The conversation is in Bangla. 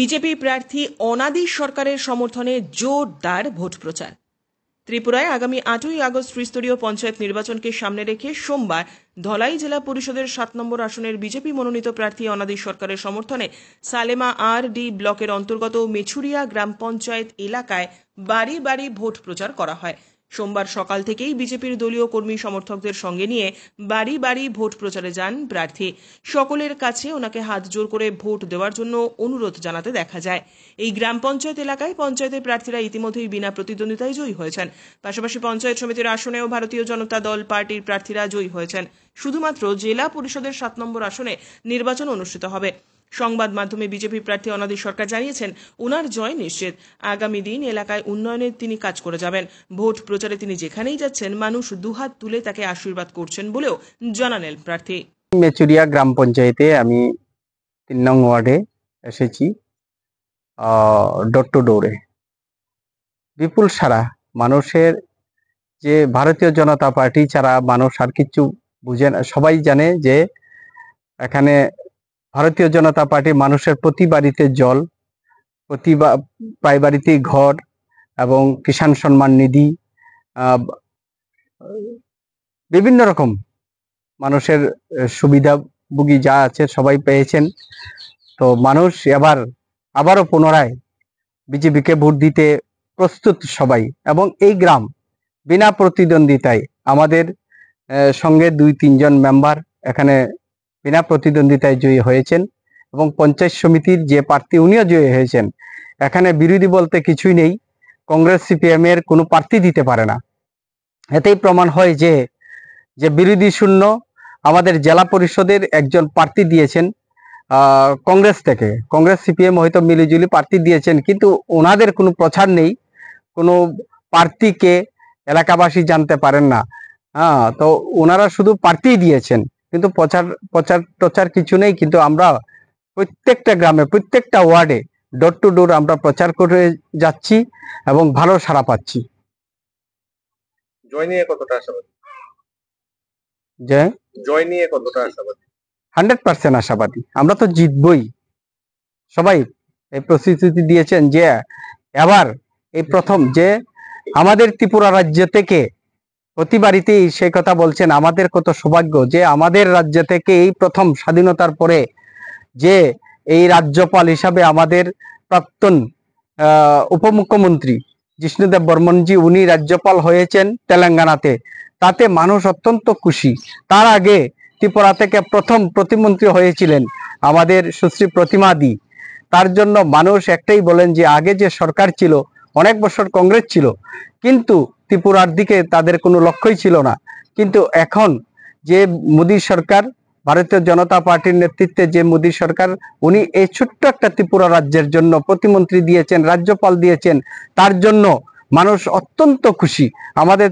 বিজেপি প্রার্থী অনাদি সরকারের সমর্থনে জোরদার ভোট প্রচার। ত্রিপুরায় আগামী 8ই আগস্ট ত্রিস্তরীয় পঞ্চায়েত নির্বাচনকে সামনে রেখে সোমবার ধলাই জেলা পরিষদের 7 নম্বর আসনের বিজেপি মনোনীত প্রার্থী অনাদি সরকারের সমর্থনে সালেমা আর.ডি. ব্লকের অন্তর্গত মেছুরিয়া গ্রাম পঞ্চায়েত এলাকায় বাড়ি বাড়ি ভোট প্রচার করা হয়। সোমবার সকাল থেকেই বিজেপির দলীয় কর্মী সমর্থকদের সঙ্গে নিয়ে বাড়ি বাড়ি ভোট প্রচারে যান প্রার্থী। সকলের কাছে ওনাকে হাত জোর করে ভোট দেওয়ার জন্য অনুরোধ জানাতে দেখা যায়। এই গ্রাম পঞ্চায়েত এলাকায় পঞ্চায়েতের প্রার্থীরা ইতিমধ্যেই বিনা প্রতিদ্বন্দ্বিতায় জয়ী হয়েছেন। পাশাপাশি পঞ্চায়েত সমিতির আসনেও ভারতীয় জনতা দল পার্টির প্রার্থীরা জয়ী হয়েছেন। শুধুমাত্র জেলা পরিষদের 7 নম্বর আসনে নির্বাচন অনুষ্ঠিত হবে। সংবাদ মাধ্যমে বিজেপি প্রার্থী অনাদি সরকার জানিয়েছেন, উনার জয় নিশ্চিত। আগামী দিন এলাকায় উন্নয়নের তিনি কাজ করে যাবেন। ভোট প্রচারে তিনি যেখানেই যাচ্ছেন মানুষ দুহাত তুলে তাকে আশীর্বাদ করছেন বলেও জানালেন প্রার্থী। মেচুরিয়া গ্রাম পঞ্চায়েতে আমি 3 নং ওয়ার্ডে এসেছি ডোর টু ডোরে। বিপুল সারা মানুষের, যে ভারতীয় জনতা পার্টি ছাড়া মানুষ আর কিছু বুঝে না। সবাই জানে যে এখানে ভারতীয় জনতা পার্টি মানুষের প্রতি বাড়িতে জল, প্রতি প্রায় বাড়িতেই ঘর এবং কিষাণ সম্মান নিধি, বিভিন্ন রকম মানুষের সুবিধাভোগী যা আছে সবাই পেয়েছেন। তো মানুষ আবারও পুনরায় বিজেপিকে ভোট দিতে প্রস্তুত সবাই। এবং এই গ্রাম বিনা প্রতিদ্বন্দ্বিতায় আমাদের সঙ্গে 2-3 জন মেম্বার এখানে বিনা প্রতিদ্বন্দ্বিতায় জয়ী হয়েছেন এবং পঞ্চায়েত সমিতির যে প্রার্থী উনিও জয়ী হয়েছেন। এখানে বিরোধী বলতে কিছুই নেই। কংগ্রেস সিপিএম এর কোনো প্রার্থী দিতে পারে না। এতেই প্রমাণ হয় যে বিরোধী শূন্য আমাদের জেলা পরিষদের একজন প্রার্থী দিয়েছেন কংগ্রেস থেকে। কংগ্রেস সিপিএম হয়তো মিলিজুলি প্রার্থী দিয়েছেন, কিন্তু ওনাদের কোনো প্রচার নেই, কোনো প্রার্থীকে এলাকাবাসী জানতে পারেন না। তো ওনারা শুধু প্রার্থী দিয়েছেন, কিন্তু প্রচার কিছু নেই। কিন্তু আমরা প্রত্যেকটা গ্রামে, প্রত্যেকটা ওয়ার্ডে ডোর টু ডোর আমরা প্রচার করে যাচ্ছি এবং ভালো সাড়া পাচ্ছি। জয় নিয়ে কতটা আশাবাদী? জয় নিয়ে কতটা আশাবাদী? 100% আশাবাদী। আমরা তো জিতবই। সবাই এই প্রতিশ্রুতি দিয়েছেন যে এবার এই প্রথম যে আমাদের ত্রিপুরা রাজ্য থেকে প্রতি বাড়িতেই সে কথা বলছেন, আমাদের কত সৌভাগ্য যে আমাদের রাজ্য থেকে এই প্রথম স্বাধীনতার পরে যে এই রাজ্যপাল হিসাবে আমাদের প্রাক্তন উপমুখ্যমন্ত্রী জিষ্ণুদেব বর্মনজি উনি রাজ্যপাল হয়েছেন তেলেঙ্গানাতে। তাতে মানুষ অত্যন্ত খুশি। তার আগে ত্রিপুরা থেকে প্রথম প্রতিমন্ত্রী হয়েছিলেন আমাদের সুশ্রী প্রতিমা দি। তার জন্য মানুষ একটাই বলেন যে আগে যে সরকার ছিল, অনেক বছর কংগ্রেস ছিল, কিন্তু ত্রিপুরার দিকে তাদের কোনো লক্ষ্যই ছিল না। কিন্তু এখন যে মোদী সরকার, ভারতীয় জনতা পার্টির নেতৃত্বে যে মোদী সরকার, উনি এই ছোট্ট একটা ত্রিপুরা রাজ্যের জন্য প্রতিমন্ত্রী দিয়েছেন, রাজ্যপাল দিয়েছেন, তার জন্য মানুষ অত্যন্ত খুশি। আমাদের